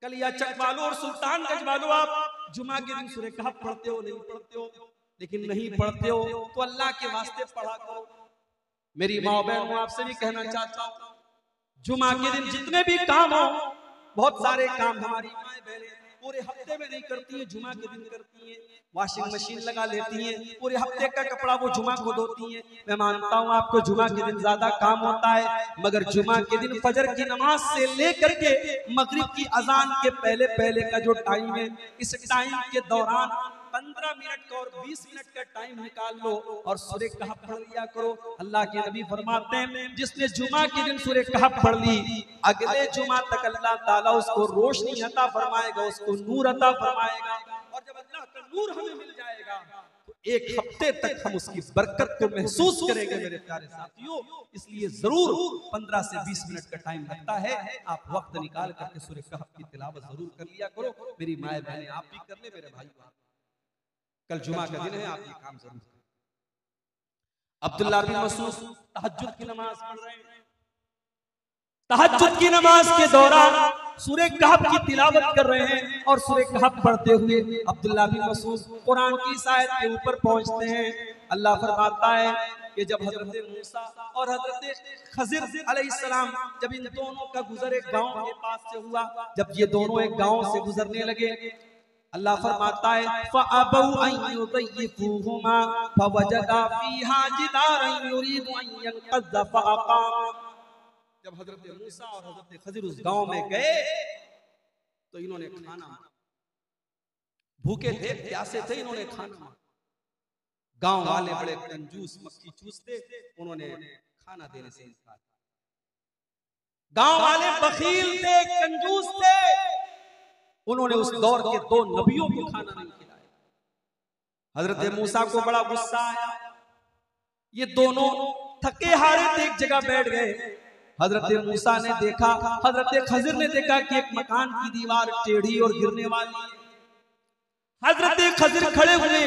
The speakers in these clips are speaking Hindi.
कलिया चक वालों और सुल्तानगंज वालों, आप जुमा के दिन सूरह कहफ पढ़ते हो नहीं पढ़ते हो? लेकिन नहीं पढ़ते हो तो अल्लाह के वास्ते पढ़ा करो। मेरी माँ बहनों, आपसे भी कहना चाहता हूँ, जुमा के दिन जितने भी काम हो, बहुत सारे काम हमारी माएं बहनें पूरे हफ्ते में नहीं करती है, जुमा के दिन करती है। वॉशिंग मशीन लगा लेती हैं, पूरे हफ्ते का कपड़ा वो जुमा को धोती हैं। मैं मानता हूँ आपको जुमा के दिन ज्यादा काम होता है, मगर जुमा के दिन फजर की नमाज से लेकर के मगरिब की अजान के पहले पहले का जो टाइम है, इस टाइम के दौरान 15 मिनट का और 20 मिनट का टाइम निकाल लो और सूरह कहफ पढ़ लिया करो। अल्लाह के नबी फरमाते हैं, जिसने जुमा के दिन सूरह कहफ पढ़ ली, अगले जुमा तक अल्लाह ताला उसको रोशनी अता फरमाएगा, उसको नूर अता फरमाएगा। और जब अल्लाह का नूर हमें मिल जाएगा तो एक हफ्ते तक हम उसकी बरकत को महसूस करेंगे मेरे प्यारे साथियों। इसलिए जरूर 15 से 20 मिनट का टाइम लगता है, आप वक्त निकाल करके सूरह कहफ की तिलावत जरूर कर लिया करो। मेरी माए बहनें आप भी कर ले, मेरे भाई कल जुमा का दिन है, आप ये काम जरूर करें। अब्दुल्लाह बिन मसूद तहज्जुद की नमाज पढ़ रहे हैं, तहज्जुद की नमाज के दौरान सूरह कहफ की तिलावत कर रहे हैं और सूरह कहफ पढ़ते हुए अब्दुल्लाह बिन मसूद कुरान की इस आयत के ऊपर पहुंचते हैं। अल्लाह फरमाता है कि जब हजरत मूसा और हजरत खजिर अलैहिस्सलाम, जब इन दोनों का गुजर एक गांव के पास से हुआ, जब ये दोनों एक गांव से गुजरने लगे, अल्लाह फरमाता है फ़अबौ अन युज़य्यिफूहुमा फ़वजदा फ़ीहा जिदारन युरीदु अन यनक़ज़ फ़अक़ाम। जब हजरत मूसा और हजरत खजिर उस गांव में गए तो इन्होंने खाना, भूखे थे प्यासे थे, इन्होंने खाना, गांव वाले बड़े कंजूस मक्खी चूसते, उन्होंने खाना देने से इनकार। गांव वाले बखील थे, कंजूस थे, उन्होंने उस दौर के दो नबियों को खाना नहीं खिलाया। हजरत मूसा को बड़ा गुस्सा आया, ये दोनों थके हारे थे, एक जगह बैठ गए। हजरत मूसा ने देखा, हजरत खजिर ने देखा कि एक मकान की दीवार टेढ़ी और गिरने वाली है। हजरत खजिर खड़े हुए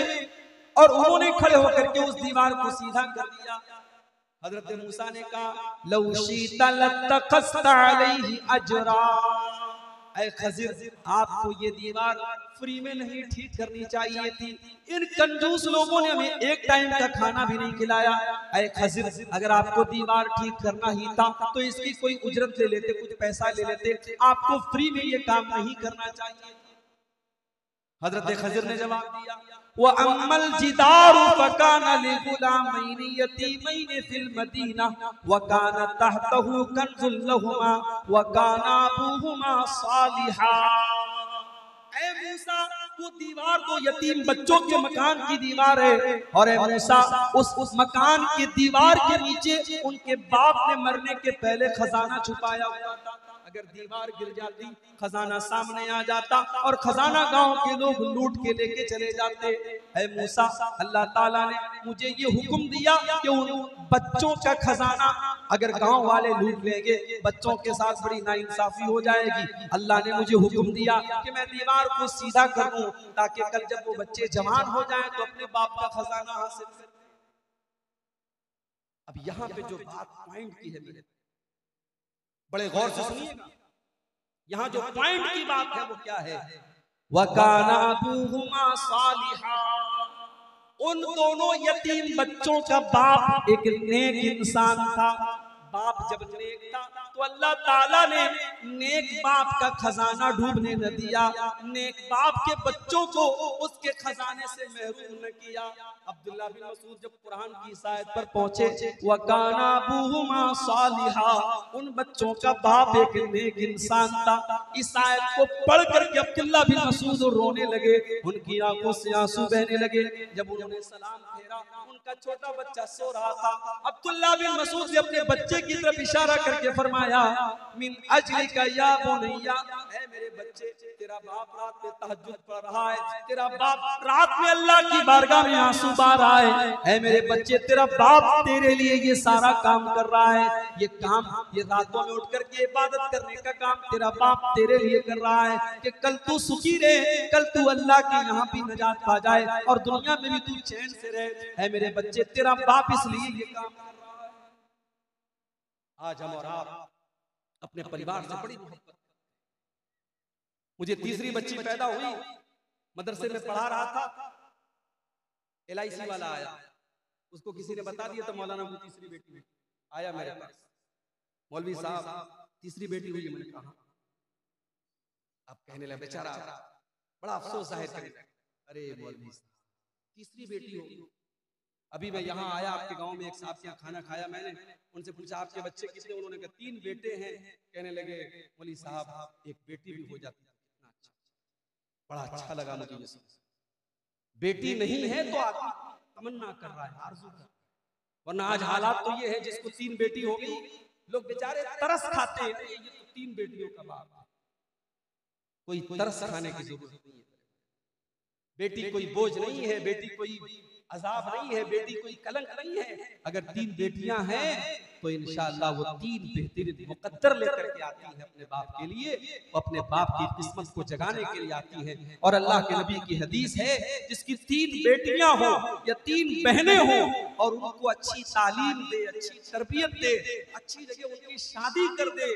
और उन्होंने खड़े होकर के उस दीवार को सीधा कर दिया। हजरत मूसा ने कहा लौ शीता लत्तखस्ता अलैहि अजरा, ऐ खजिर आपको ये दीवार फ्री में नहीं ठीक करनी चाहिए थी, इन कंजूस लोगों ने हमें एक टाइम का खाना भी नहीं खिलाया। ऐ खजिर अगर आपको दीवार ठीक करना ही था तो इसकी कोई उजरत ले लेते, कुछ पैसा ले लेते, आपको फ्री में ये काम नहीं करना चाहिए। हजरत खजिर ने जवाब दिया व अम्मल जिदारु फकाना लिगुलामैनि यतीमैनि फिल मदीना व काना तहतहु कंजुल लहुमा व काना अबूहुमा सालिहा। ऐ मूसा वो दीवार तो यतीम बच्चों के मकान की दीवार है, और ऐ मूसा उस मकान की दीवार के नीचे उनके बाप ने मरने के पहले खजाना छुपाया हुआ था। अगर दीवार गिर जाती, खजाना सामने आ जाता और खजाना गांव के लोग लूट के लेके चले जाते। ऐ मूसा अल्लाह ताला ने मुझे ये हुक्म दिया कि उन बच्चों का खजाना अगर गांव वाले लूट लेंगे, बच्चों के साथ बड़ी नाइंसाफी हो जाएगी। अल्लाह ने मुझे हुक्म दिया कि मैं दीवार को सीधा कर दूं ताकि कल जब वो बच्चे जवान हो जाएं तो अपने बाप का खजाना हासिल करें। अब यहाँ पे जो बात पॉइंट की है मेरे, बड़े गौर से सुनिएगा, यहाँ जो पॉइंट की बात है वो क्या है, वकाना अबूहुमा सालिहा, उन दोनों यतीम बच्चों का बाप एक नेक इंसान था। बाप जब नेक था तो अल्लाह ताला ने नेक बाप का खजाना डूबने न दिया, नेक बाप के बच्चों को उसके खजाने से महरूम न किया। अब्दुल्ला बिन मसूद जब कुरान की इस आयत पर पहुंचे वकाना अबूहुमा सालिहा, उन बच्चों का बाप एक नेक इंसान था। इस आयत को पढ़ करके अब्दुल्ला बिन मसूद रोने लगे, उनकी आंखों से आंसू बहने लगे। जब उन्होंने सलाम फेरा, उनका छोटा बच्चा सो रहा था। अब्दुल्ला बिन मसूद ने अपने बच्चे की तरफ इशारा करके फरमाया मिन अजलिका या बुनैया, ऐ मेरे बच्चे, तेरा बाप रात में तहज्जुद पढ़ रहा है, तेरा बाप रात में अल्लाह की बारगाह में आंसू बहा रहा है। ऐ मेरे बच्चे, तेरा बाप तेरे लिए ये सारा काम कर रहा है, ये काम, ये रातों में उठ करके इबादत करने का काम तेरा बाप तेरे लिए कर रहा है कि कल तू सुखी रहे, कल तू अल्लाह के यहाँ भी नजात पा जाए और दुनिया में भी तू चैन से रहे। ऐ मेरे बच्चे, तेरा बाप इसलिए ये काम कर रहा है। आज हम और आप अपने परिवार से बड़ी मोहब्बत, मुझे तीसरी बच्ची पैदा हुई, मदरसे में पढ़ा रहा था, LIC वाला आया, उसको किसी ने बता दिया था मौलाना को तीसरी बेटी आया मेरे पास, मौलवी साहब तीसरी बेटी हुई है। मैंने कहा अब कहने लगा बेचारा बड़ा अफसोस जाहिर करने लगा, अरे मौलवी साहब तीसरी बेटी हो। अभी मैं यहाँ आया आपके गांव में, एक साहब के यहाँ खाना खाया मैंने, उनसे पूछा आपके बच्चे कितने, उन्होंने कहा 3 बेटे हैं। कहने लगे मौलवी साहब एक बेटी भी हो जाती कितना अच्छा। बड़ा अच्छा लगा मुझे ये सुन। बेटी नहीं है तो आदमी तमन्ना कर रहा है, आरज़ू कर, वरना आज हालात तो ये है जिसको 3 बेटी हो गई लोग बेचारे तरस खाते हैं, ये तो 3 बेटियों का बाप है। कोई तरस खाने की जरूरत नहीं है। बेटी कोई बोझ नहीं है, बेटी कोई अजाब नहीं है, बेटी कोई कलंक नहीं है। अगर 3 बेटियां हैं तो इंशाअल्लाह वो 3 बेहतरीन मुकद्दर लेकर के आती है अपने बाप के लिए, वो अपने बाप की किस्मत को जगाने के लिए आती है। और अल्लाह के नबी की हदीस है, जिसकी 3 बेटियां हो या 3 बहनें हो और उनको अच्छी तालीम दे, अच्छी तरबियत दे, अच्छी जगह उनकी शादी कर दे,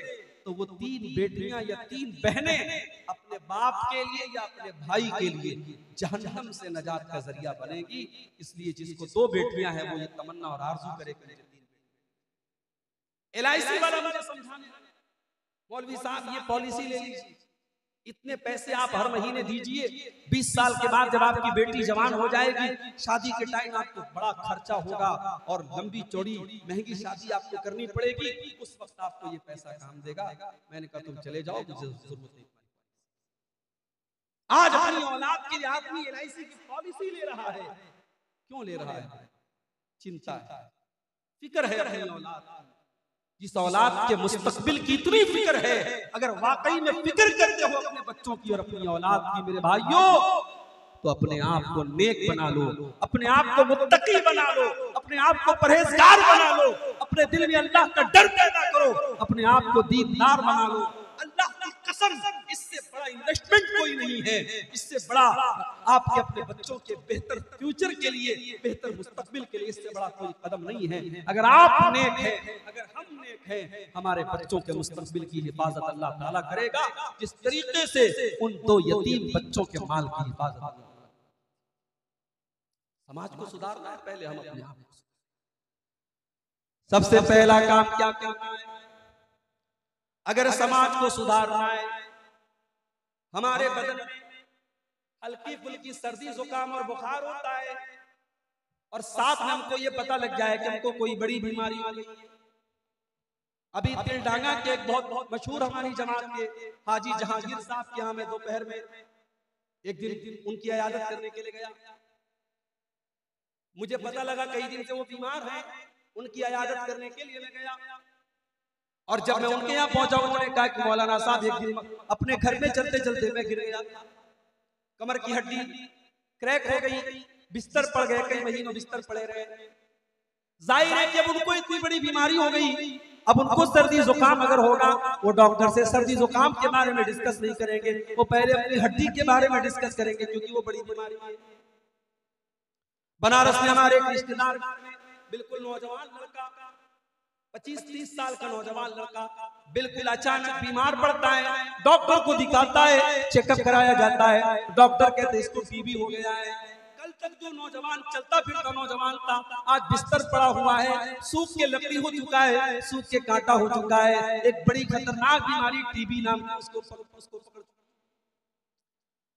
तो वो 3 बेटियां या 3 बहनें अपने बाप के लिए या अपने भाई के लिए जहन्नम से नजात का जरिया बनेगी। इसलिए जिसको 2 बेटियां हैं वो ये तमन्ना और आरज़ू करे कि मुझे 3 बेटियां। LIC वाला मुझे समझाने, मौलवी साहब ये पॉलिसी ले लीजिए, इतने पैसे आप हर महीने दीजिए, 20 साल के बाद जब आपकी बेटी जवान हो जाएगी, शादी के टाइम आपको बड़ा खर्चा होगा और लंबी चौड़ी महंगी शादी आपको करनी पड़ेगी, उस वक्त आपको ये पैसा काम देगा। मैंने कहा तुम चले जाओ, मुझे जरूरत नहीं। आज अपनी औलाद के लिए आदमी LIC की पॉलिसी ले रहा है। क्यों ले रहा है? चिंता है, फिक्र है अपनी औलाद। जिस औलाद के मुस्तकबिल की इतनी फिक्र है, अगर वाकई में फिक्र करते हो अपने बच्चों की और अपनी औलाद की मेरे भाइयों, तो अपने आप को नेक बना लो, अपने आप को मुत्तकी बना लो, अपने आप को परहेजगार बना लो, अपने दिल में अल्लाह का डर पैदा करो, अपने आप को दीनदार बना लो। अल्लाह की कसम, इससे बड़ा इन्वेस्टमेंट कोई नहीं है, इससे बड़ा आपके अपने बच्चों के बेहतर फ्यूचर के लिए, बेहतर मुस्तकबिल के लिए इससे बड़ा कोई कदम नहीं है। अगर आप नेक हैं, अगर हम नेक हैं, हमारे बच्चों के मुस्तकबिल की हिफाजत अल्लाह ताला करेगा, जिस तरीके से उन 2 यतीम बच्चों के माल की हिफाजत। समाज को सुधारना है, पहले हम अपने आप को। सबसे पहला काम क्या करना है? अगर समाज को सुधारना है, हमारे बदन में हल्की फुल्की सर्दी जुकाम और बुखार होता है और साथ में हमको ये पता लग जाए कि हमको कोई बड़ी बीमारी हो गई है। अभी तिलडांगा के एक बहुत मशहूर हमारी जमात के हाजी जहांगीर साहब के यहाँ मैं दोपहर में एक दिन उनकी इयादत करने के लिए गया। मुझे पता लगा कई दिन से वो बीमार हैं, उनकी इयादत करने के लिए मैं गया। और जब मैं उनके यहाँ पहुंचा, उन्होंने कहा कि मौलाना साहब एक दिन अपने घर में चलते चलते मैं गिर गया, कमर की हड्डी क्रैक हो गई, बिस्तर पड़ गए, कई महीनों बिस्तर पड़े रहे। जाहिर है कि अब उनको इतनी बड़ी बीमारी हो गई, अब उनको सर्दी जुकाम अगर होगा, वो डॉक्टर से सर्दी जुकाम के बारे में डिस्कस नहीं करेंगे, वो पहले अपनी हड्डी के बारे में डिस्कस करेंगे, क्योंकि वो बड़ी बीमारी है। बनारस में हमारे एक रिश्तेदार बिल्कुल नौजवान लड़का, 25-30 साल का नौजवान लड़का बिल्कुल अचानक बीमार पड़ता है, डॉक्टर को दिखाता है, चेकअप कराया जाता है, डॉक्टर कहते हैं इसको टीबी हो गया है। कल तक जो नौजवान चलता फिरता नौजवान था, आज बिस्तर पड़ा हुआ है, सूख के लकड़ी हो चुका है, सूख के कांटा हो चुका है, एक बड़ी खतरनाक बीमारी टीबी नाम की उसको पकड़।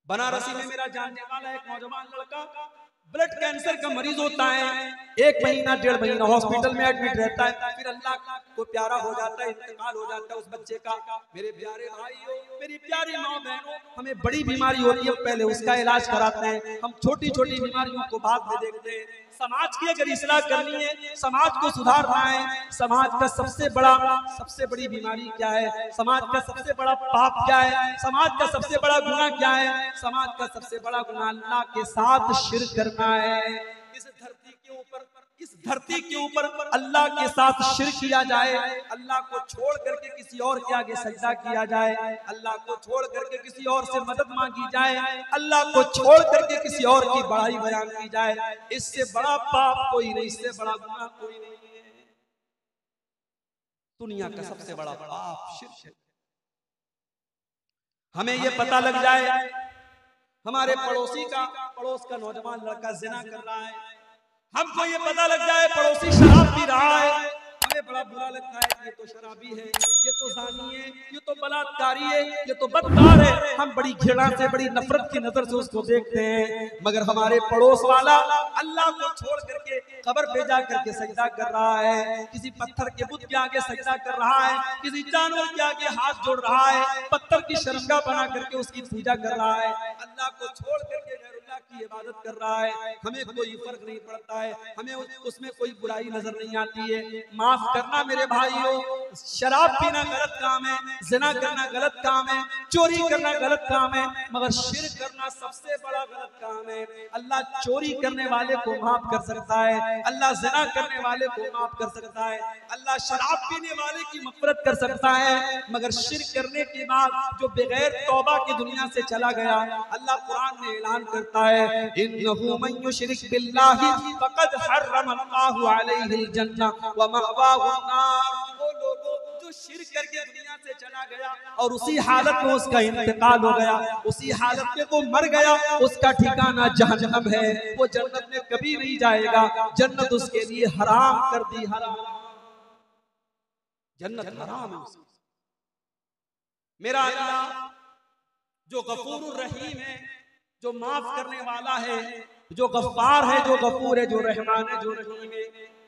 बनारसी में मेरा जानने वाला एक नौजवान लड़का ब्लड कैंसर का मरीज होता है, 1 महीना 1.5 महीना हॉस्पिटल में एडमिट रहता है, फिर अल्लाह को प्यारा हो जाता है, इंतकाल हो जाता है उस बच्चे का। मेरे प्यारे भाइयों, मेरी प्यारी माँ बहनों, हमें बड़ी बीमारी होती है पहले उसका इलाज कराते हैं, हम छोटी छोटी बीमारियों को बाद में देखते हैं। समाज की अगर इस्लाह करनी है, समाज को सुधारना है, समाज का सबसे बड़ी बीमारी क्या है, समाज का सबसे बड़ा पाप क्या है, समाज का सबसे बड़ा गुनाह क्या है? समाज का सबसे बड़ा गुनाह अल्लाह के साथ शिर्क करना है। इस धरती के ऊपर अल्लाह के साथ शिर्क किया जाए, अल्लाह को छोड़ करके किसी और के आगे सजदा किया जाए, अल्लाह को छोड़ करके किसी और से मदद मांगी जाए, अल्लाह को छोड़ करके किसी और की बड़ाई बयान की जाए, इससे बड़ा पाप कोई नहीं, इससे बड़ा गुनाह कोई नहीं है। दुनिया का सबसे बड़ा पाप शिर्क है। हमें ये पता लग जाए हमारे पड़ोस का नौजवान लड़का जिना कर रहा है, हमको ये पता लग जाए पड़ोसी शराब पी रहा है, हमें बड़ा बुरा लगता है कि ये तो शराबी है, ये तो जानी है, ये तो बलात्कारी है, ये तो बदकार है। हम बड़ी घृणा से, बड़ी नफरत की नजर से उसको देखते हैं। मगर हमारे पड़ोस वाला अल्लाह को छोड़ करके कब्र पे जा करके सजदा कर रहा है, किसी पत्थर के बुत के आगे सजदा कर रहा है, किसी जानवर के आगे हाथ जोड़ रहा है, पत्थर की शर्मगाह बना करके उसकी पूजा कर रहा है, अल्लाह को छोड़ करके गैरुल्लाह की इबादत कर रहा है। हमें कोई फर्क नहीं पड़ता है, हमें उसमें कोई बुराई नजर नहीं आती है। माफ करना मेरे भाइयों, शराब पीना गलत काम है, जिना करना गलत काम है, चोरी करना गलत काम है, मगर शिर्क करना सबसे बड़ा गलत काम है। अल्लाह चोरी करने वाले को माफ कर सकता है, अल्लाह जिना करने वाले को माफ कर सकता है, अल्लाह शराब पीने वाले की मग़फ़िरत कर सकता है, मगर शिर्क करने के बाद जो बगैर तौबा की दुनिया से चला गया, अल्लाह कुरान में ऐलान करता है इन्नहु मन युशरिक बिल्लाहि फक़द हर्रमल्लाहु अलैहिल जन्नह व मअवाहु अन्नार। वो लोगों जो शिर्क करके दुनिया से चला गया और उसी हालत में उसका इंतकाल हो गया, उसी हालत में वो मर गया, उसका ठिकाना जहन्नम है, वो जन्नत में कभी नहीं जाएगा, जन्नत उसके लिए हराम कर दी, हराम, जन्नत हराम है। मेरा अल्लाह जो गफूरुर रहीम है, जो माफ करने वाला है, जो गफ्फार है, जो गफूर है, जो रहमान है, जो रहीम है,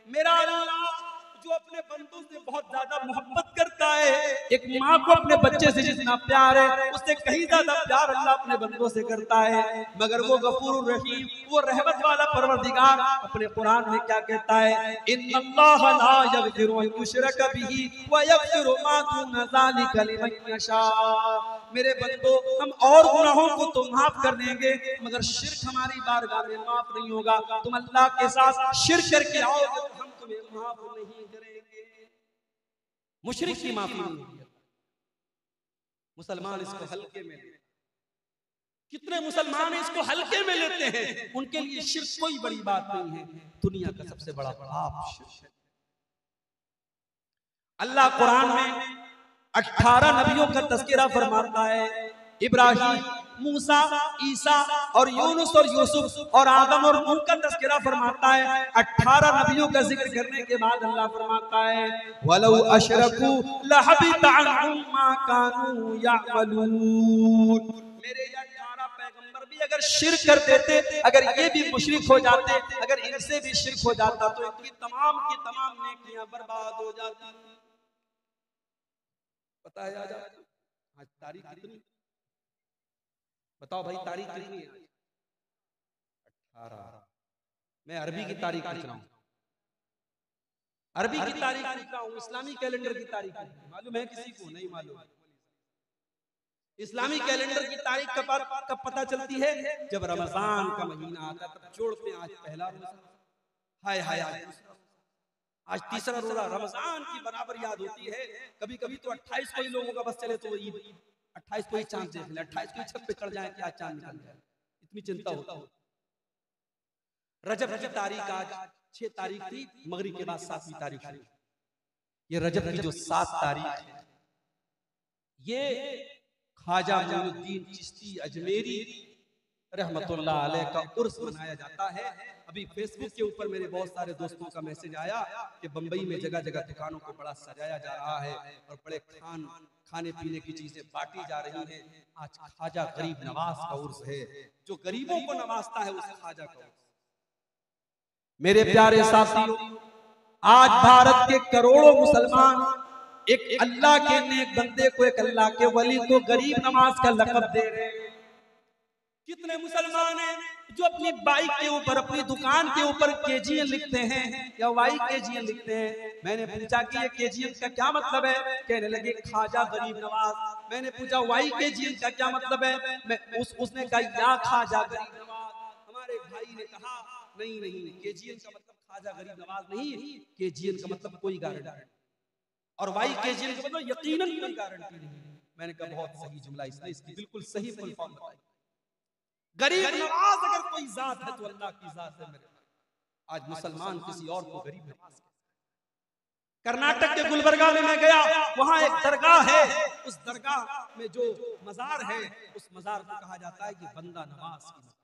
मेरा अल्लाह जो अपने बंदों से बहुत ज्यादा मोहब्बत करता है। एक माँ को अपने बच्चे से जितना प्यार है, उससे कहीं ज्यादा प्यार अल्लाह अपने बंदों से करता है। मगर वो गफूरुर रहीम, वो रहमत वाला परवरदिगार अपने कुरान में क्या कहता है, इन्नल्लाह ला यग़फिरु अन युशरक बिही व यग़फिरु मा दून ज़ालिका लिमन यशा। मेरे बंदो, हम और गुनाहों को तो माफ कर देंगे, मगर शिर्क हमारी बारगाह में माफ नहीं होगा। तुम अल्लाह के साथ शिर्क करके आओगे तो हम तुम्हें माफ नहीं करेंगे। मुशरिक की माफी नहीं होगी। मुसलमान इसको हल्के में लेते, कितने मुसलमान इसको हल्के में लेते हैं, उनके लिए शिर्क कोई बड़ी बात नहीं है। दुनिया का सबसे बड़ा पाप शिर्क है। अल्लाह कुरान में 18 नबियों का तज़किरा फरमाता है, इब्राहीम, मूसा, ईसा और यूनुस और यूसुफ और आदम और नूह का तज़किरा फरमाता है। 18 नबियों का जिक्र करने के बाद अल्लाह फरमाता है वलौ अशरकू लहबिता अन्हुम मा कानू यअमलून। मेरे 18 पैगंबर भी अगर शिर्क कर देते, अगर ये भी मुशरिक हो जाते, अगर इनसे भी शिर्क हो जाता तो इनकी तमाम की तमाम नेकियां बर्बाद हो जाती। पता है आज तारीख कितनी? बताओ भाई, तारीख कितनी है? 18। मैं अरबी की तारीख लिख रहा हूं, अरबी की तारीख लिख रहा हूं, इस्लामी कैलेंडर की तारीख मालूम है किसी को? नहीं मालूम। इस्लामी कैलेंडर की तारीख कब पता चलती है? जब रमजान का महीना आता, तब जोड़ते हैं आज पहला रोजा, हाय हाय आज तीसरा रोजा, रमजान की बराबर याद होती है। कभी कभी तो 28 को ही लोगों का बस चले तो ईद, 28 को ही चांद देख ले, 28 को ही छत पे चढ़ जाए कि आज चांद निकल जाए, इतनी चिंता होती है। रजब की तारीख आज 6 तारीख थी, मगरिब के बाद 7वीं तारीख हुई। ये रजब की जो 7 तारीख है, ये ख्वाजा मोइनुद्दीन चिश्ती अजमेरी रहमतुल्लाह अलैह का उर्स मनाया जाता है। अभी फेसबुक के ऊपर मेरे बहुत सारे दोस्तों का मैसेज आया कि बंबई में जगह जगह दुकानों को बड़ा सजाया जा रहा है और बड़े खाने पीने की चीजें बांटी जा रही हैं। आज ख्वाजा गरीब नवाज का उर्स है, जो गरीबों को नवाजता है उस ख्वाजा का उर्स। मेरे प्यारे साथियों, आज भारत के करोड़ों मुसलमान एक अल्लाह के नेक बंदे को, एक अल्लाह के वली को गरीब नवाज का लक़ब दे रहे हैं। कितने मुसलमान हैं जो अपनी बाइक के ऊपर, अपनी दुकान के ऊपर केजीएन लिखते हैं या वाई केजीएन लिखते हैं। मैंने पूछा कि ये केजीएन का क्या मतलब है? कहने लगे ख्वाजा गरीब नवाज। मैंने पूछा वाई केजीएन का क्या मतलब है? उसने कहा या ख्वाजा गरीब नवाज। हमारे भाई ने कहा नहीं नहीं, केजीएन का मतलब ख्वाजा गरीब नवाज नहीं है, केजीएन का मतलब कोई गारंटी, और वाई केजीएन का मतलब यकीनन कोई गारंटी नहीं। मैंने कहा बहुत सही जुमला, इसने इसकी बिल्कुल सही फुल फॉर्म बताई। गरीब नवाज अगर कोई जात है तो अल्लाह की जात है। मेरे आज मुसलमान किसी और को गरीब नवाज कर्नाटक के गुलबर्गा में मैं गया, वहां एक दरगाह है, उस दरगाह में जो मजार है उस मजार को कहा जाता है कि बंदा नवाज की मजार।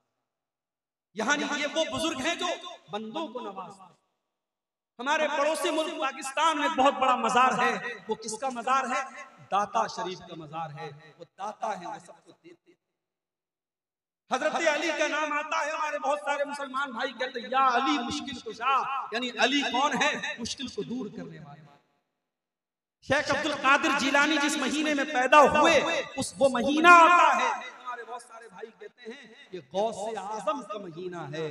यहाँ ये वो बुजुर्ग हैं जो बंदों को नवाजते। हमारे पड़ोसी मुल्क पाकिस्तान में बहुत बड़ा मजार है, वो किसका मजार है? दाता शरीफ का मजार है। वो दाता है, वो सबको देते हैं। हजरत अली का नाम आता है, हमारे बहुत सारे मुसलमान भाई कहते हैं या अली मुश्किल कुशा, यानी अली कौन है? मुश्किल को दूर करने वाले। शेख अब्दुल कादिर जिलानी जिस महीने में पैदा हुए उस वो महीना आता है, हमारे बहुत सारे भाई कहते हैं ये गौसे आजम का महीना है।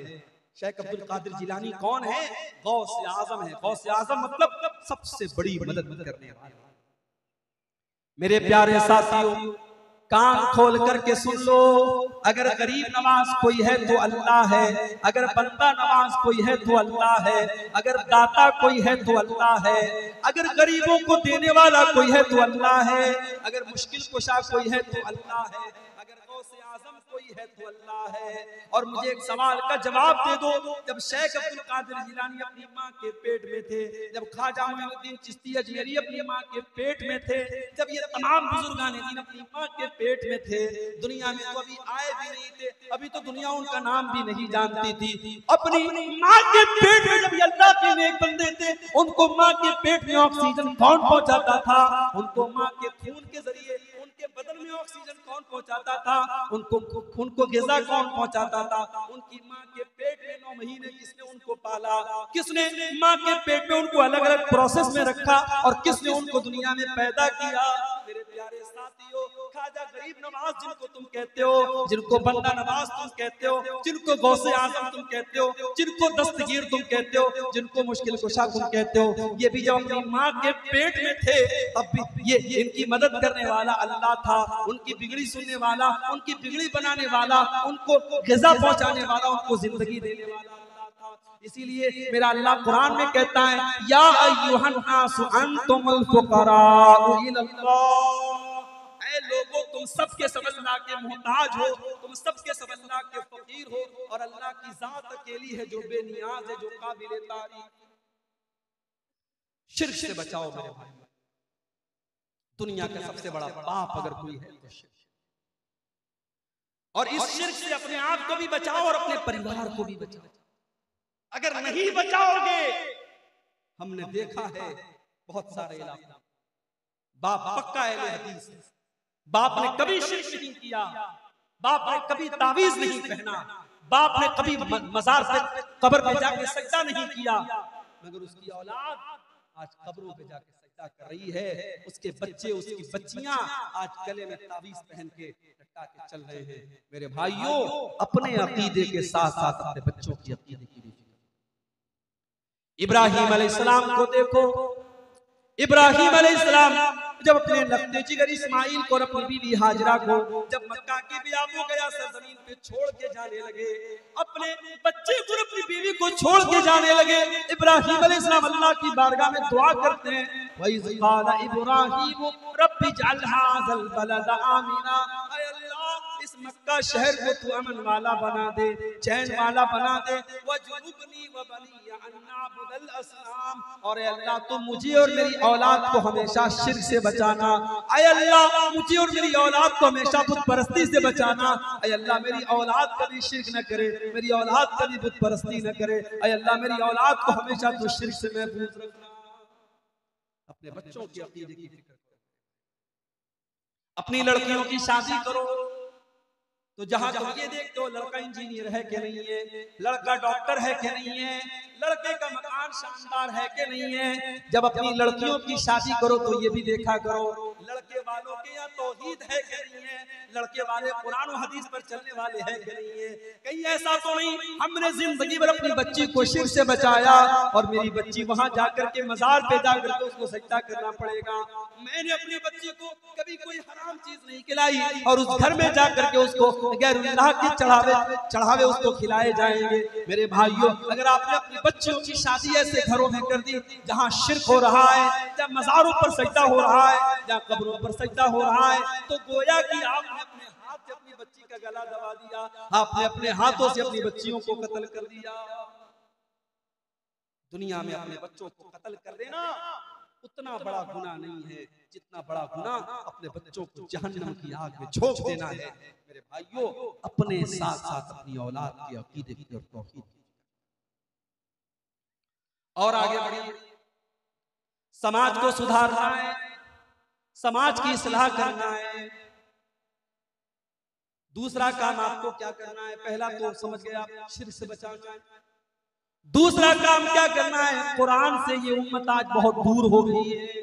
शेख अब्दुल कादिर जिलानी कौन है? गौसे आजम है। गौसे आजम मतलब सबसे बड़ी मदद करने वाला। मेरे प्यारे साथियों, कान खोल करके सुन लो, अगर गरीब नवाज कोई है तो अल्लाह है, अगर बंदा नवाज कोई है तो अल्लाह है, अगर दाता कोई है तो अल्लाह है, अगर गरीबों को देने वाला कोई है तो अल्लाह है, अगर मुश्किल कुशा कोई है तो अल्लाह है, अगर गौसे आजम कोई है तो अल्लाह है। और मुझे एक सवाल का जवाब दे दो, जब शेख अब्दुल कादिर जिलानी अपनी माँ के पेट में थे, जब ख्वाजा मोइनुद्दीन चिश्ती अजमेरी अपनी माँ के पेट में थे, जब ये तमाम बुजुर्गान दीन अपनी माँ के पेट में थे, दुनिया में तो अभी आए भी नहीं थे, अभी तो दुनिया उनका नाम भी नहीं जानती थी। अपनी माँ के पेट में जब अल्लाह के नेक बंदे थे, उनको माँ के पेट में ऑक्सीजन कौन पहुंचाता था? उनको माँ के खून के जरिए उनके बदन में ऑक्सीजन कौन पहुंचाता था? उनको ग़िज़ा कौन पहुंचाता था? उनकी माँ के पेट में 9 महीने किसने उनको पाला? किसने माँ के पेट में उनको अलग अलग प्रोसेस में रखा और किसने उनको दुनिया में पैदा किया? मेरे प्यारे साथियों, ख्वाजा गरीब नवाज जिनको तुम कहते हो, जिनको बंदा नवाज तुम कहते हो, जिनको गौसे आजम तुम कहते हो, जिनको दस्तगीर तुम कहते हो, जिनको मुश्किल कुशा तुम कहते हो, ये भी जब अपनी माँ के पेट में थे तब भी ये इनकी मदद करने वाला अल्लाह था, उनकी बिगड़ी सुनने वाला, उनकी बिगड़ी बनाने वाला, उनको ग़िज़ा पहुंचाने वाला, उनको जिंदगी देने वाला अल्लाह था। इसीलिए मेरा अल्लाह कुरान में कहता है या अय्युहन नासु अंतुमुल फुक़राउ इलल्लाह, ऐ लोगों तुम सबके सब अल्लाह के मोहताज हो, तुम सबके सब अल्लाह के फकीर हो, और अल्लाह की जात अकेली है जो बेनियाज है, जो काबिल तारीफ। शिर्क से बचाओ मेरे भाई। दुनिया का सबसे बड़ा पाप अगर कोई है तो शिर्क, और इस शिर्क से अपने आप को भी बचाओ और अपने परिवार को भी बचाओ। अगर नहीं बचाओगे, हमने देखा है बहुत सारे इलाकों, बाप पक्का अहले हदीस है, बाप ने कभी शिर्क नहीं किया, बाप ने कभी तावीज नहीं पहना, बाप ने कभी मजार पे कब्र पे जाके सजदा नहीं किया, मगर उसकी औलाद आज कब्रों पे जाके सजदा कर रही है, उसके बच्चे, उसकी बच्चियां आज गले में तावीज पहन के लटका के चल रहे हैं। मेरे भाइयों, अपने अकीदे के साथ साथ अपने बच्चों की अकीदे की भी फिक्र। इब्राहिम अलैहिस्सलाम को देखो, इब्राहिम अलैहिस्सलाम जब अपने लगते जिगर इस्माइल को और अपनी बीवी हाजरा को जब मक्का की बियाबो गया सरजमीन पे छोड़ के जाने लगे, अपने बच्चे को अपनी बीवी को छोड़ के जाने लगे, इब्राहिम अलैहिस्सलाम अल्लाह की बारगाह में दुआ करते हैं, वइज़ क़ाला इब्राहीम रब्बि जअल हाज़ल बलद आमिना, ऐ अल्लाह इस मक्का शहर को तू अमन वाला बना दे, चैन वाला बना दे, वजुनुबनी व बनिया अन नअबुदल असनाम, और ऐ अल्लाह तू मुझे और मेरी औलाद को हमेशा शिर्क से बचाना, ऐ अल्लाह मुझे और मेरी औलाद को हमेशा बुत परस्ती से बचाना, ऐ अल्लाह मेरी औलाद कभी शिर्क न करे, मेरी औलाद कभी बुत परस्ती न करे, ऐ अल्लाह मेरी औलाद को हमेशा तू शिर्क से महफूज रखना। अपने बच्चों की अकीदे की फिक्र करो, अपनी लड़कियों की शादी करो तो जहां तुम ये देखते हो लड़का इंजीनियर है कि नहीं है, लड़का डॉक्टर है कि नहीं है, लड़के का मकान शानदार है कि नहीं है, जब अपनी लड़कियों की शादी करो तो ये भी देखा करो लड़के वालों के यहाँ तौहीद है कि नहीं है, लड़के वाले कुरान और हदीस पर चलने वाले हैं कि नहीं है। कहीं ऐसा तो नहीं हमने जिंदगी भर अपनी बच्ची को शिर्क से बचाया और मेरी बच्ची वहां जाकर के मजार पे जाकर के उसको सजदा करना पड़ेगा। मैंने अपनी बच्ची को कभी कोई हराम चीज नहीं खिलाई और उस घर में जाकर के उसको गैरुल्लाह के चढ़ावे उसको खिलाए जाएंगे। मेरे भाइयों, अगर आपने अपनी बच्चियों की शादी ऐसे घरों में कर दी जहां शिर्क हो रहा है, जहां मजारों पर सजदा हो रहा है, जहां कब्रों पर सजदा हो रहा है, तो गोया कि आपने अपने हाथ से अपनी बच्ची का गला दबा दिया, आपने अपने हाथों से अपनी बच्चियों को कत्ल कर दिया। दुनिया में अपने बच्चों को कत्ल कर देना उतना बड़ा गुनाह नहीं है जितना बड़ा गुनाह अपने बच्चों को जहन्नम की आग में झोंक देना है। मेरे भाइयों, अपने साथ साथ अपनी औलाद के अकीदे की और तौहीद की। और आगे बढ़िए, समाज को सुधारना है, समाज की इस्लाह करना है। दूसरा काम आपको क्या करना है? पहला तो समझ गए आप, शिर्क से बचाना है। दूसरा काम क्या करना है? कुरान से ये उम्मत आज बहुत दूर हो गई है।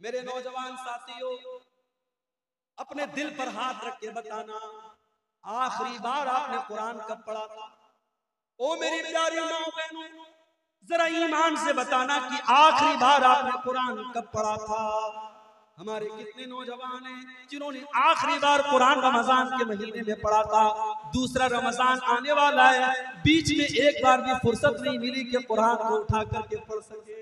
मेरे नौजवान साथियों, अपने दिल पर हाथ रख के बताना, आखिरी बार आपने कुरान कब पढ़ा था? ओ मेरी प्यारी माँ बहनों, जरा ईमान से बताना कि आखिरी बार आपने कुरान कब पढ़ा था? हमारे कितने नौजवान हैं जिन्होंने आखिरी बार कुरान रमजान के महीने में पढ़ा था? दूसरा रमजान आने वाला है, बीच में एक बार भी फुर्सत नहीं मिली कि कुरान को उठा करके पढ़ सके।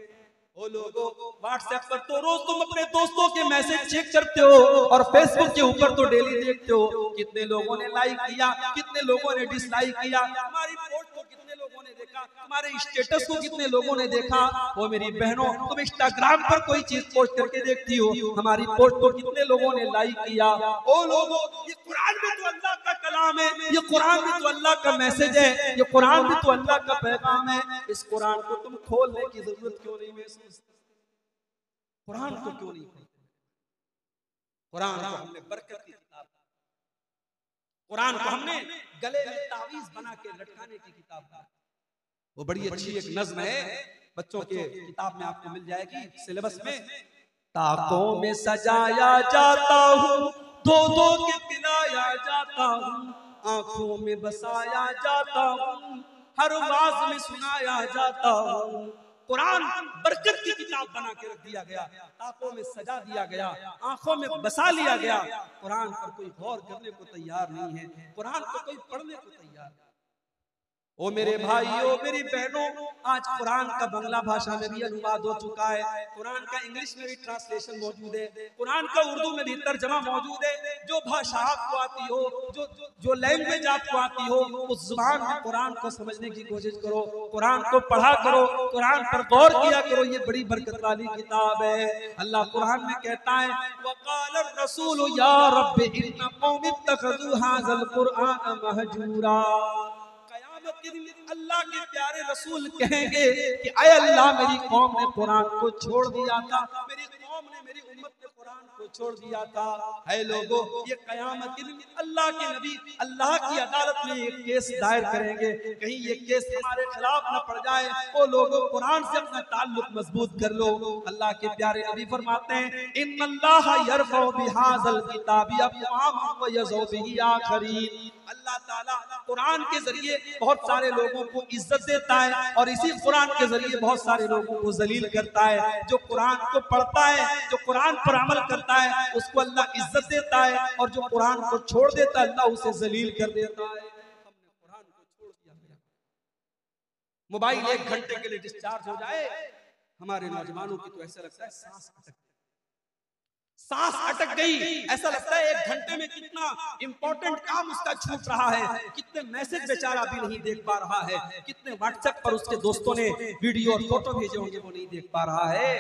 ओ लोगों, व्हाट्सएप पर तो रोज तुम अपने दोस्तों के मैसेज चेक करते हो और फेसबुक के ऊपर तो डेली देखते हो कितने लोगों ने लाइक किया, कितने लोगों ने डिसलाइक किया, हमारी पोस्ट को कितने लोगों ने देखा, हमारे स्टेटस को कितने लोगों ने देखा। वो मेरी बहनों, तुम इंस्टाग्राम पर कोई चीज पोस्ट करके देखती हो, हमारी पोस्ट को कितने लोगों ने लाइक किया। ओ लोगों, ये कुरान भी तो अल्लाह का कलाम है, ये कुरान भी तो अल्लाह का मैसेज है, ये कुरान भी तो अल्लाह का पैगाम है। इस कुरान को तुम खोलने की जरूरत क्यों नहीं महसूस? कुरान को क्यों नहीं खोलते? कुरान को हमने बरकत की किताब, कुरान को हमने गले में तावीज बना के लटकाने की किताब। वो बड़ी अच्छी एक नज्म है, बच्चों के किताब में आपको मिल जाएगी, सिलेबस में। ताकों में सजाया जाता हूँ, दो दो के पिलाया जाता हूँ, आंखों में बसाया जाता हूँ, हर आवाज में सुनाया जाता हूँ। कुरान बरकत की किताब बना के रख दिया गया, ताकों में सजा दिया गया, आंखों में बसा लिया गया। कुरान पर कोई गौर करने को तैयार नहीं है, कुरान को कोई पढ़ने को तैयार नहीं। ओ मेरे भाइयों, मेरी बहनों, आज कुरान का बांग्ला भाषा में भी अनुवाद हो चुका है, कुरान का इंग्लिश में भी ट्रांसलेशन मौजूद है, कुरान का उर्दू में भी तर्जमा मौजूद है। जो भाषा आपको आती हो, जो लैंग्वेज आपको आती हो, उस जुबान में कुरान को समझने की कोशिश करो, कुरान को पढ़ा करो, कुरान पर गौर किया करो। ये बड़ी बरकत वाली किताब है। अल्लाह कुरान में कहता है, वक़ाल रसूल या रब्बि इन्ना कौमी इत्तखज़ू हाज़ल कुरआन महजूरा। अल्लाह के प्यारे रसूल कहेंगे कि ऐ अल्लाह, मेरी कौम ने कुरान को छोड़ दिया था, मेरी कौम ने, मेरी उम्मत ने कुरान को छोड़ दिया था। है लोगों, ये कयामत के दिन अल्लाह के नबी अल्लाह की अदालत में एक केस दायर करेंगे, कहीं ये केस हमारे खिलाफ न पड़ जाए। ओ लोगों, कुरान से अपना ताल्लुक मजबूत कर लो। अल्लाह के प्यारे नबी फरमाते हैं, इन्नल्लाह यरफ़उ बिहाज़ल किताबि अक़वामन व यज़उ बिही आखरीन। अल्लाह ताला कुरान के जरिए बहुत सारे लोगों को इज्जत देता है और इसी कुरान के जरिए बहुत सारे लोगों को जलील करता है। जो कुरान को पढ़ता है, जो कुरान पर अमल करता है, उसको अल्लाह इज्जत देता है, और जो कुरान को छोड़ देता है, अल्लाह उसे जलील कर देता है। हमने कुरान को छोड़ दिया। मोबाइल 1 घंटे के लिए डिस्चार्ज हो जाए, हमारे नौजवानों की तो ऐसा लगता है सांस अटक गई, ऐसा लगता है 1 घंटे में कितना इंपॉर्टेंट काम उसका छूट रहा है, कितने मैसेज बेचारा भी नहीं देख पा रहा है, कितने व्हाट्सएप पर उसके दोस्तों ने वीडियो और फोटो भेजे होंगे वो नहीं देख पा रहा है।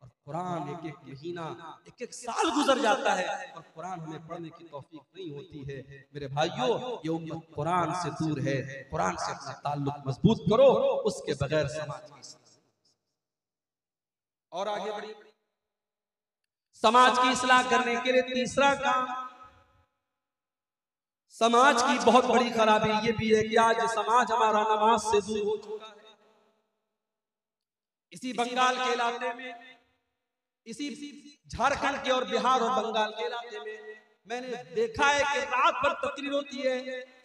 और कुरान एक एक महीना, एक एक साल गुजर जाता है और कुरान हमें पढ़ने की तौफीक नहीं होती है। मेरे भाइयों, ये उम्मत कुरान से दूर है। कुरान से अपना ताल्लुक मजबूत करो, उसके बगैर समाज की। और आगे बढ़ी, समाज की इस्लाह करने के लिए तीसरा काम, समाज की बहुत बड़ी खराबी ये भी है कि आज समाज हमारा नमाज से दूर हो चुका है। इसी बंगाल के इलाके में, इसी झारखंड के और बिहार और बंगाल के इलाके में मैंने देखा है कि रात भर तकरीर होती है,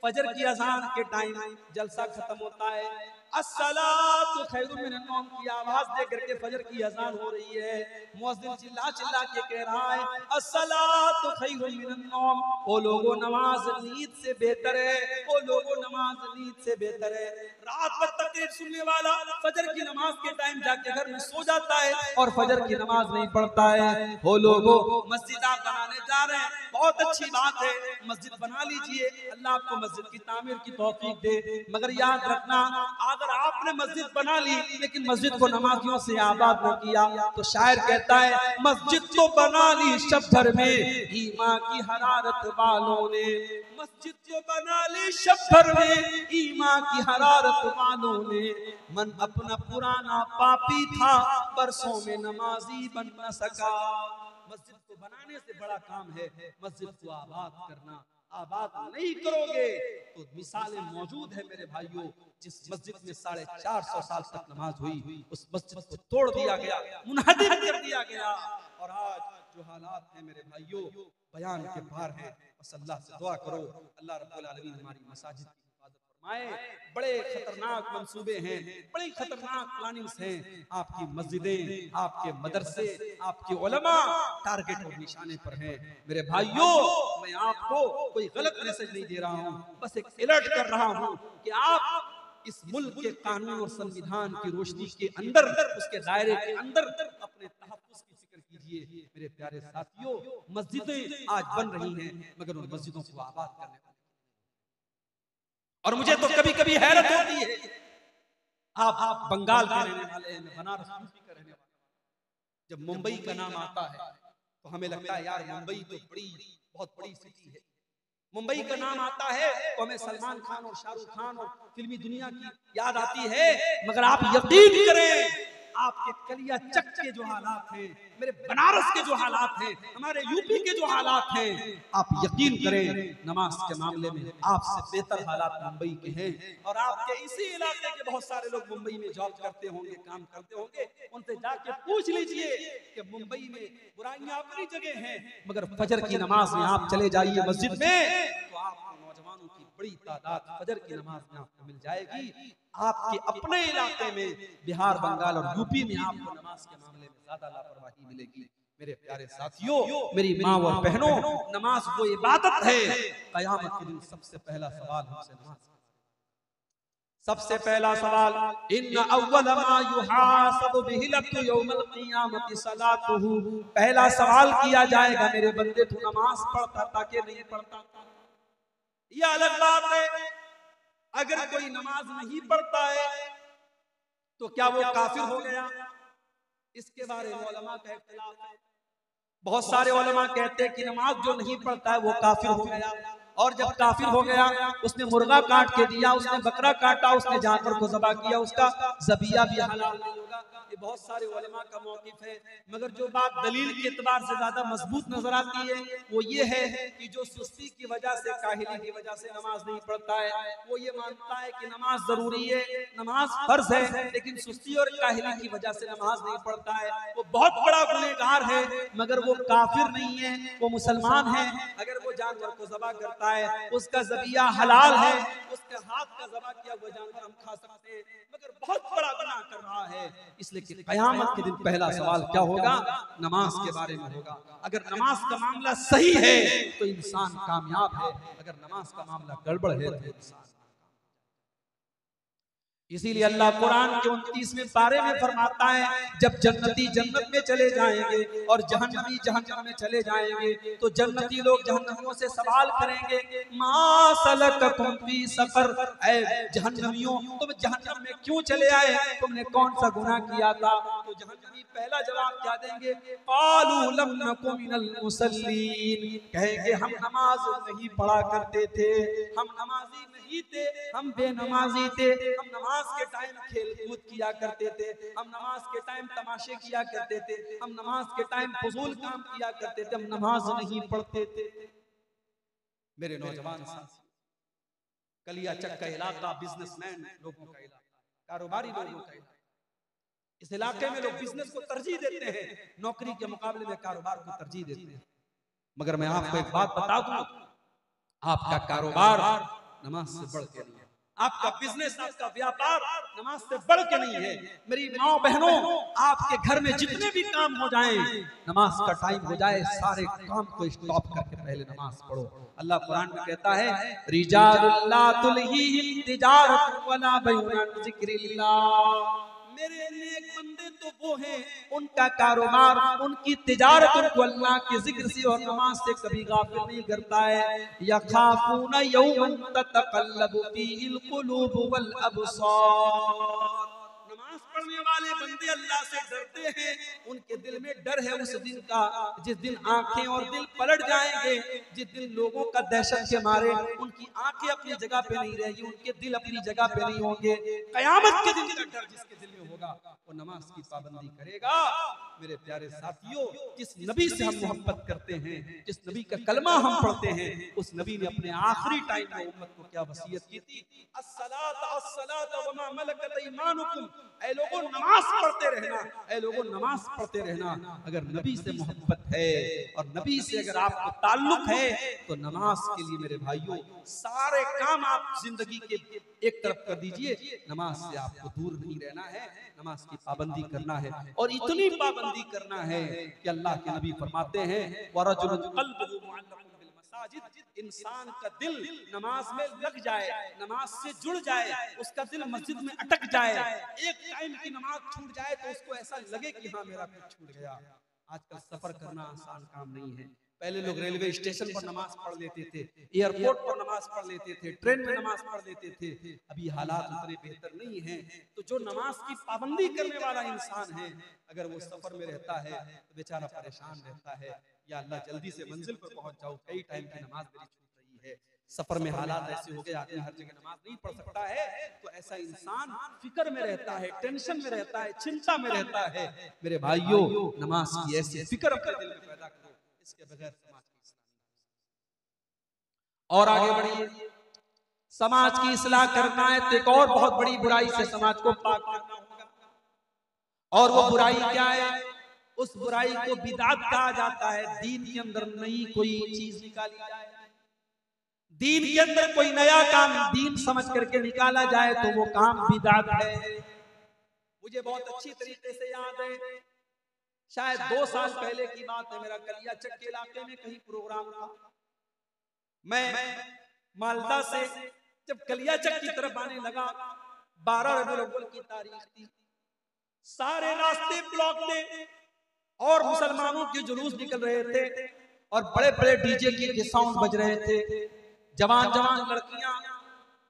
फजर की अजान के टाइम जलसा खत्म होता है, अस्सलातु खैरुम मिनन नौम की आवाज दे करके फजर की अजान हो रही है, मुअज्जिन चिल्ला चिल्ला के कह रहा है, अस्सलातु खैरुम मिनन नौम। ओ लोगों, नमाज नींद से बेहतर है, ओ लोगों, नमाज नींद से बेहतर है। रात भर तकरीर सुनने वाला फजर की नमाज के टाइम जाके घर में सो जाता है और फजर की नमाज नहीं पढ़ता है। ओ लोगों, मस्जिद आप बनाने जा रहे हैं, बहुत अच्छी बात है, मस्जिद बना लीजिए, अल्लाह आपको मस्जिद की तामीर की तौफीक दे, मगर याद रखना, अगर आपने मस्जिद बना ली लेकिन मस्जिद को नमाजियों से आबाद न किया, तो शायर कहता है मस्जिद तो बना ली शब भर में ईमान की हरारत वालों ने, मस्जिद तो बना ली शब भर में ईमान की हरारत वालों ने, मन अपना पुराना पापी था बरसों में नमाजी बन न सका। मस्जिद को बनाने से बड़ा काम है मस्जिद को आबाद करना। आबाद नहीं करोगे तो मिसालें मौजूद है मेरे भाइयों। जिस मस्जिद में 450 साल तक नमाज हुई उस मस्जिद को तोड़ दिया गया, मुनहदिम कर दिया गया, और आज जो हालात हैं मेरे भाइयों बयान के पार हैं। बस अल्लाह से दुआ करो अल्लाह रब्बुल आलमीन हमारी मसाजिद की हिफाजत फरमाए। बड़े खतरनाक मंसूबे हैं, बड़ी खतरनाक प्लानिंग्स हैं। आपकी मस्जिदें, आपके मदरसे, आपके उलमा टारगेट और निशाने पर हैं। मेरे भाइयों मैं आपको कोई गलत मैसेज नहीं दे रहा हूँ, बस एक अलर्ट कर रहा हूँ कि आप इस मुल्क के कानून और संविधान की रोशनी के अंदर, उसके दायरे के अंदर अपने तहफ्फुज़ की फिक्र कीजिए। मेरे प्यारे साथियों मस्जिदें आज बन रही हैं मगर उन मस्जिदों को आबाद करने वाले, और मुझे तो कभी कभी हैरत होती है, आप बंगाल के रहने वाले हैं, मैं बनारस यूपी का रहने वाला, जब मुंबई का नाम आता है तो हमें लगता है यार मुंबई तो बहुत बड़ी सिटी है। मुंबई का नाम आता है तो हमें सलमान खान और शाहरुख खान और फिल्मी दुनिया की याद आती है, मगर आप यकीन करें आपके कलिया चक के जो हालात हैं, मेरे बनारस के जो हालात हैं, हमारे यूपी के जो हालात हैं, आप यकीन करें नमाज के मामले में आपसे बेहतर हालात मुंबई के हैं। और आपके इसी इलाके के बहुत सारे लोग मुंबई में जॉब करते होंगे, काम करते होंगे, उनसे जाके पूछ लीजिए कि मुंबई में बुराइयां अपनी जगह हैं मगर फजर की नमाज में आप चले जाइए मस्जिद में तो आपको नौजवानों की बड़ी तादाद फजर की नमाज में आपको मिल जाएगी। आपके अपने इलाके में बिहार, बंगाल और यूपी में आपको नमाज के मामले में ज्यादा लापरवाही मिलेगी। मेरे प्यारे साथियों, मेरी माँ और बहनों, नमाज वो इबादत है। क़यामत के दिन सबसे पहला सवाल हमसे नमाज, सबसे पहला सवाल इन्न अव्वल मा युहासबु बिहिल अब्दु यौमल क़ियामति सलातुहु, पहला सवाल किया जाएगा मेरे बंदे तू नमाज पढ़ता था कि नहीं पढ़ता था। यह अलग बात है अगर कोई नमाज नहीं पढ़ता है तो क्या वो काफिर हो गया, इसके बारे में उलमा का इख्तिलाफ है। बहुत सारे उलमा कहते हैं कि नमाज जो नहीं पढ़ता है वो काफिर हो गया, और जब काफिर हो गया उसने मुर्गा काट के दिया, उसने बकरा काटा, उसने जानवर को ज़बह किया, उसका ज़बिया भी हलाल नहीं होगा। ये बहुत सारे उलमा का मौक़िफ़ है, मगर जो बात दलील के एतबार से ज्यादा मजबूत नजर आती है वो ये है कि जो सुस्ती की वजह से, काहिली की वजह से नमाज नहीं पढ़ता है, वो ये मानता है कि नमाज जरूरी है, नमाज फर्ज है, लेकिन सुस्ती और काहिली की वजह से नमाज नहीं पढ़ता है, वो बहुत बड़ा गुनहगार है मगर वो काफिर नहीं है, वो मुसलमान है। अगर वो जानवर को ज़बह करता है उसका ज़बिया हलाल है, उसके हाथ का ज़बह किया हुआ जानवर हम खा सकते हैं, मगर बहुत बड़ा गुनाह कर रहा है। इसलिए कि क़यामत के दिन पहला सवाल क्या होगा, नमाज के बारे में होगा। अगर नमाज का मामला सही है तो इंसान कामयाब है, अगर नमाज का मामला गड़बड़ है तो इंसान। इसीलिए अल्लाह कुरान के 29वें पारे में फरमाता है जब जन्नती जन्नत में चले जाएंगे और जहन्नमी जहन्नम में चले जाएंगे तो जन्नती लोग जहन्नमियों से सवाल करेंगे मा सलककुम फी सफर, ऐ जहन्नमियों तुम जहन्नम में क्यों चले आए, तुमने कौन सा गुनाह किया था। तो जहन्नमी पहला जवाब क्या देंगे, क़ालू लम नकु मिनल मुसल्लीन, कहेंगे हम नमाज नहीं पढ़ा करते थे, हम नमाजी नहीं थे, हम बेनमाजी थे, हम नमाज के टाइम खेल कूद किया करते थे, हम नमाज के टाइम तमाशे किया करते थे, हम नमाज के टाइम फजूल काम किया करते थे, हम नमाज नहीं पढ़ते थे। मेरे नौजवान साथी, कलिया चक का इलाका बिजनेसमैन लोगों का इलाका, कारोबारी लोगों का इलाका, इस इलाके में लोग बिजनेस को तरजीह देते हैं, नौकरी के मुकाबले में कारोबार को तरजीह देते हैं। मगर मैं आपको एक बात बता दूं, आपका कारोबार नमाज से बढ़ के नहीं है, आपका बिजनेस, आपका व्यापार नमाज से बढ़ के नहीं है। मेरी माँ बहनों, आपके घर में जितने भी काम हो जाएं, नमाज का टाइम हो जाए, सारे काम को स्टॉप करके पहले नमाज पढ़ो। अल्लाह कुरान में कहता है रिजालुल ला तुल्हीहिम तिजारतुन वला बैउन अन ज़िक्रिल्लाह, मेरे नेक बंदे तो वो हैं उनका कारोबार, उनकी तिजारत उनको अल्लाह के जिक्र से और नमाज से कभी गाफिल नहीं करता है। यखाफून यौमन ततक़ल्लबु फीहिल क़ुलूब वल अबसार। नमाज पढ़ने वाले बंदे अल्लाह से डरते हैं, उनके दिल में डर है उस दिन का जिस दिन आंखें और दिल पलट जाएंगे, जिस दिन लोगों का दहशत के मारे उनकी आंखें अपनी जगह पे नहीं रहेगी, उनके दिल अपनी जगह पे नहीं होंगे। कयामत के दिन का डर जिसके दिल में होगा वो नमाज की पाबंदी करेगा। मेरे प्यारे साथियों, जिस नबी से हम मोहब्बत करते हैं, जिस नबी का कलमा हम पढ़ते हैं, उस नबी ने अपने आखिरी टाइम में उम्मत को क्या वसीयत की थी? अस्सलात अस्सलात व मा मलकत ईमानुकुम। ऐ लोगों नमाज पढ़ते रहना, ऐ लोगों नमाज पढ़ते रहना। अगर नबी से मोहब्बत है और नबी से अगर आपको ताल्लुक है तो नमाज के लिए मेरे भाइयों सारे काम आप जिंदगी के एक तरफ कर दीजिए। नमाज से आपको दूर नहीं रहना है, नमाज की पाबंदी करना है। और इतनी पाबंदी करना है कि अल्लाह के नबी फरमाते हैं वरजुलुन क़ल्बुहु मुअल्लक़ुन बिल मसाजिद। इंसान का दिल नमाज में लग जाए, नमाज से जुड़ जाए, उसका दिल मस्जिद में अटक जाए, एक टाइम की नमाज छूट जाए तो उसको ऐसा लगे कि हाँ मेरा कुछ छूट गया। आजकल सफर करना आसान काम नहीं है। पहले लोग रेलवे स्टेशन पर नमाज पढ़ लेते थे, एयरपोर्ट पर नमाज पढ़ लेते थे, ट्रेन में नमाज पढ़ लेते थे। अभी हालात उतने बेहतर नहीं हैं। तो जो नमाज की पाबंदी करने वाला इंसान है, अगर वो सफर में रहता है तो बेचारा परेशान रहता है, या अल्लाह जल्दी से मंजिल पर पहुंच जाओ, कई टाइम की नमाज मेरी छूट रही है। सफर में हालात ऐसे हो गए आदमी हर जगह नमाज नहीं पढ़ सकता है, तो ऐसा इंसान फिक्र में रहता है, टेंशन में रहता है, चिंता में रहता है। मेरे भाइयों, नमाज की ऐसी फिक्र अपने दिल में पैदा करो, इसके बगैर समाज की इस्लाह नहीं। और आगे बढ़िए, समाज की इस्लाह करना है तो एक और बहुत बड़ी बुराई से समाज को पाक करना होगा। और वो बुराई क्या है? उस बुराई को बिदात कहा जाता है। दीन के अंदर नई कोई चीज निकाली जाए, दीन के अंदर कोई नया काम दीन समझ करके निकाला जाए तो वो काम बिदात है। मुझे बहुत अच्छी तरीके से याद है, शायद 2 साल पहले की बात है, मेरा कलियाचक के इलाके में कहीं प्रोग्राम था। मैं मालदा से जब कलियाचक की तरफ आने लगा, 12 रबीउल अव्वल की तारीख थी, सारे रास्ते ब्लॉक थे और मुसलमानों के जुलूस निकल रहे थे और बड़े बड़े डीजे के साउंड बज रहे थे। जवान जवान लड़कियां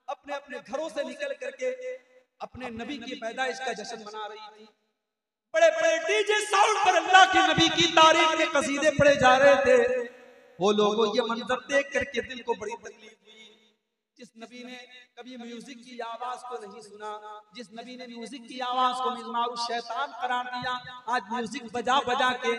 अपने अपने घरों से निकल करके अपने नबी की पैदाइश का जश्न मना रही थी। बड़े बड़े डीजे साउंड पर अल्लाह के नबी की तारीफ के कसीदे पढ़े जा रहे थे। वो लोगों ये मंजर देख करके दिल को बड़ी तकलीफ हुई। जिस नबी ने कभी म्यूजिक की आवाज को नहीं सुना, जिस नबी ने म्यूजिक की आवाज को मिज़मारुश शैतान करार दिया, आज म्यूजिक बजा बजा के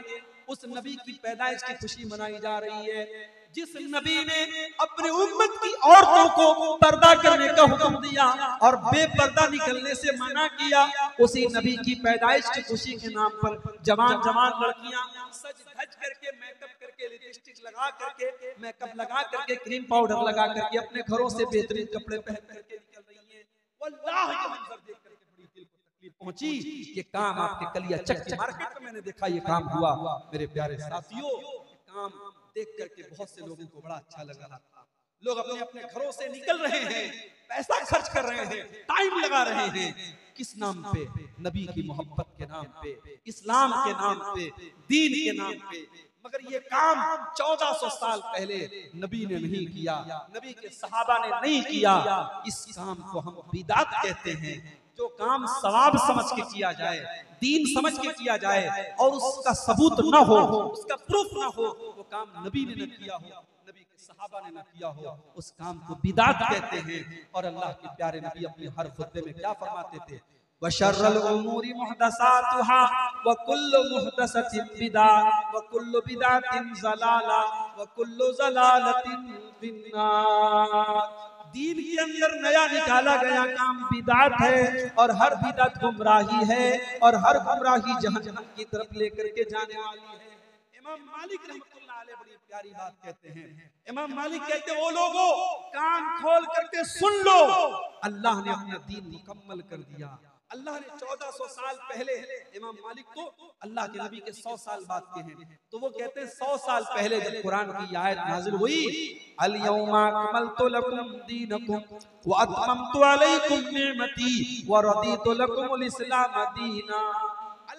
उस नबी की पैदाइश की खुशी मनाई जा रही है। जिस नबी ने अपने उम्मत की औरतों को पर्दा करने का हुक्म दिया और बेपर्दा निकलने से मना किया, उसी नबी की पैदाइश की खुशी के नाम पर जवान जवान लड़कियां सज धज करके मेकअप करके लिपस्टिक लगा करके मेकअप लगा करके क्रीम पाउडर लगा करके अपने घरों से बेहतरीन कपड़े पहन करके निकल रही है। वल्लाह ये मंजर देख करके बड़ी दिल को तकलीफ पहुंची। ये काम आपके कलियाचक मार्केट में मैंने देखा, ये काम हुआ। मेरे प्यारे साथियों, काम देख करके बहुत से लोगों को बड़ा अच्छा लग रहा था। लोग अपने अपने घरों से निकल रहे हैं, पैसा खर्च कर रहे हैं, टाइम लगा रहे हैं, किस नाम पे? नबी की मोहब्बत के नाम पे, इस्लाम के नाम पे, दीन के नाम पे। मगर ये काम 1400 साल पहले नबी ने नहीं किया, नबी के सहाबा ने नहीं किया। इस काम को हम बिदात कहते हैं। जो काम सवाब समझ के किया जाए, दीन समझ के किया जाए और उसका सबूत न हो, उसका प्रूफ न हो, वो काम नबी ने न किया हो, नबी के सहाबा ने न किया हो, उस काम को बिदात कहते हैं। और अल्लाह के प्यारे नबी अपने हर खुतबे में क्या फरमाते थे? वशर्रुल उमूरी मुहदसातुहा व कुल्लु मुहदसतिन बिदा व कुल्लु बिदातिन ज़लाला व कुल्लु ज़लालतिन फिन्नार। दीन के अंदर नया निकाला गया काम बिदात है और हर बिदात गुमराही है और हर गुमराही जहन्नम की तरफ लेकर के जाने वाली है। इमाम मालिक रहमतुल्लाह अलैह बड़ी प्यारी बात कहते हैं। इमाम मालिक कहते हैं, ओ लोगों कान खोल करके सुन लो, अल्लाह ने अपना दीन मुकम्मल कर दिया। अल्लाह ने 1400 साल पहले, इमाम मालिक को अल्लाह के नबी के 100 साल बाद के हैं, तो वो कहते हैं 100 साल पहले जब कुरान की आयत नाजिल हुई, अल यौमा अकमलतु लकुम दीनकुम व अतममतु अलैकुम निअमती व रदीतु लकुमुल इस्लाम दीना।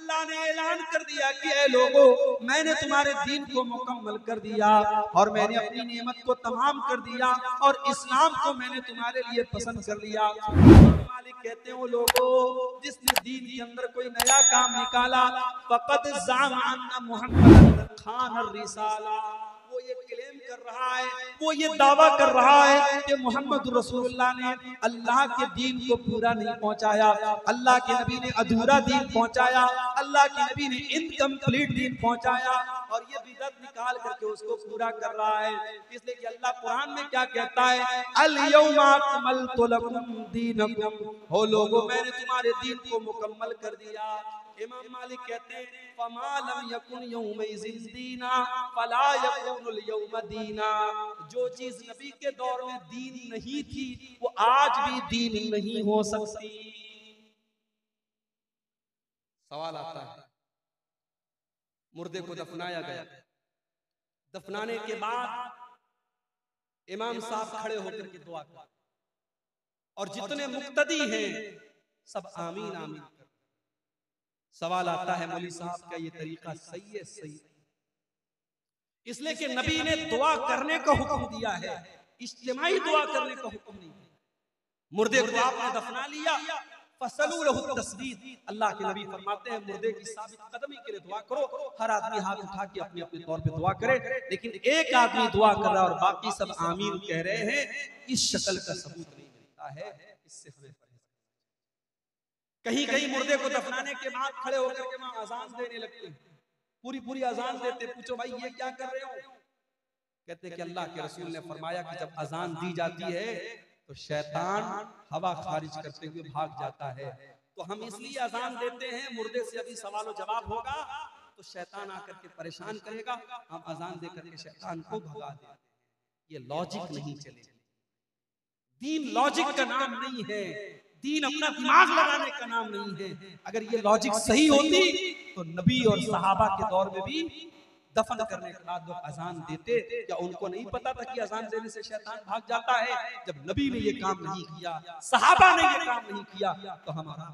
अल्लाह ने ऐलान कर दिया कि ऐ लोगों, मैंने तुम्हारे दीन को मुकम्मल कर दिया और मैंने अपनी नेमत को तमाम कर दिया और इस्लाम को मैंने तुम्हारे लिए पसंद कर लिया। मालिक कहते हैं, वो लोगों, जिसने दीन के अंदर कोई नया काम निकाला, फक़द ज़अमा अन्ना मुहम्मदन खान रिसाला, वो ये क्लेम कर रहा है, वो ये दावा कर रहा है कि मोहम्मद रसूलुल्लाह ने अल्लाह के दीन को पूरा नहीं पहुंचाया, अल्लाह के नबी ने अधूरा दीन पहुंचाया, अल्लाह के नबी ने इनकम्प्लीट दीन पहुंचाया और ये बिदअत निकाल करके उसको पूरा कर रहा है। इसलिए कि अल्लाह कुरान में क्या कहता है, अल यौमा अकमलतु लकुम दीनकुम, हो लोगों, मैंने तुम्हारे दीन को मुकम्मल कर दिया। इमाम मालिक कहते हैं, फमा लम यकुन यौमइज़िन दीना फला यकुनुल यौम दीना, जो चीज नबी के दौर में दीन नहीं थी वो आज भी दीन नहीं हो सकती। सवाल आता है, मुर्दे को दफनाया गया, दफनाने के बाद इमाम साहब खड़े होकर के दुआ कर और जितने मुक्तदी हैं सब आमीन आमीन कर। सवाल आता है, मौलवी साहब का ये तरीका सही है? सही, इसलिए कि नबी ने दुआ करने का हुक्म दिया है, इज्तिमाई दुआ करने का हुक्म नहीं है। मुर्दे को आपने दफना लिया, फसलू लहु तस्बीत, अल्लाह के नबी फरमाते हैं मुर्दे की साबित कदमी के लिए दुआ करो। हर आदमी हाथ उठा के अपने अपने तौर पे दुआ करे, लेकिन एक आदमी दुआ कर रहा है और बाकी सब आमीन कह रहे हैं, इस शक्ल का सबूत नहीं मिलता है। इससे हमें कहीं कहीं मुर्दे को दफनाने के बाद खड़े होकर के वहां अजान देने लगते, पूरी पूरी अजान देते। पूछो भाई ये क्या कर रहे हो? कहते कि अल्लाह के रसूल ने फरमाया कि जब अजान दी जाती है तो शैतान हवा खारिज करते हुए भाग जाता है, तो हम इसलिए अजान देते हैं, मुर्दे से अभी सवाल जवाब होगा तो शैतान आकर के परेशान करेगा, हम अजान दे करके शैतान को भगा देते हैं। ये लॉजिक नहीं चलेगा, दीन लॉजिक का नाम नहीं है, दीन अपना दिमाग लगाने का नाम नहीं है। अगर ये लॉजिक सही होती तो नबी और सहाबा के दौर में भी दफन करने के बाद लोग अजान देते। क्या उनको नहीं पता था कि अजान देने से शैतान भाग जाता है? जब नबी ने ये काम नहीं किया, सहाबा ने ये काम नहीं किया, तो हमारा